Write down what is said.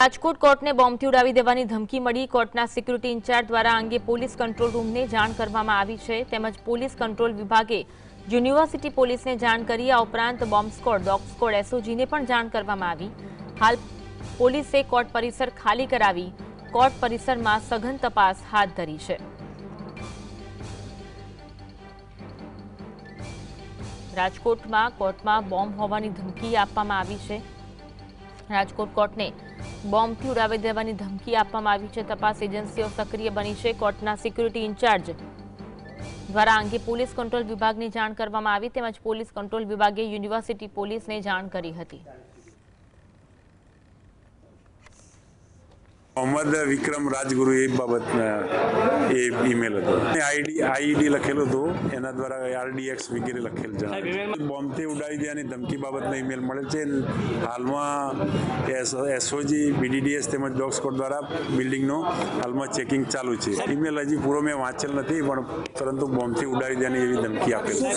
રાજકોટ કોર્ટને બોમ્બથી ઉડાવી દેવાની ધમકી મળી। કોર્ટના સિક્યુરિટી ઇન્ચાર્જ દ્વારા અંગે પોલીસ કંટ્રોલ રૂમને જાણ કરવામાં આવી છે, તેમજ પોલીસ કંટ્રોલ વિભાગે યુનિવર્સિટી પોલીસને જાણ કરી। આ ઉપરાંત બોમ્બ સ્ક્વોડ, ડોગ સ્ક્વોડ, એસઓજીને પણ જાણ કરવામાં આવી। હાલ પોલીસે કોર્ટ પરિસર ખાલી કરાવી કોર્ટ પરિસરમાં સઘન તપાસ હાથ ધરી છે। રાજકોટમાં કોર્ટમાં બોમ્બ હોવાની ધમકી આપવામાં આવી છે। રાજકોટ કોર્ટને બોમ્બથી ઉડાવી દેવાની ધમકી આપવામાં આવી છે। તપાસ એજન્સીઓ સક્રિય બની છે। કોર્ટના સિક્યુરિટી ઇન્ચાર્જ દ્વારા અંગે પોલીસ કંટ્રોલ વિભાગને જાણ કરવામાં આવી, તેમજ પોલીસ કંટ્રોલ વિભાગે યુનિવર્સિટી પોલીસને જાણ કરી હતી। मोहम्मद विक्रम राजगुरु ए बाबत ईमेल आईडी लखेलू तो एना द्वारा RDX वगैरह लखेल जणावे बॉम्ब थी उड़ावी देवानी धमकी बाबतना ईमेल मळे छे। हालमां SOG BDDS તેમજ ડોગ સ્ક્વોડ દ્વારા બિલ્ડિંગનો હાલમાં ચેકિંગ ચાલુ છે। ઈમેલ હજી પૂરો મેં વાંચેલ નથી, પણ પરંતુ બોમ્બથી ઉડાવી દેવાની એવી ધમકી આપેલ છે।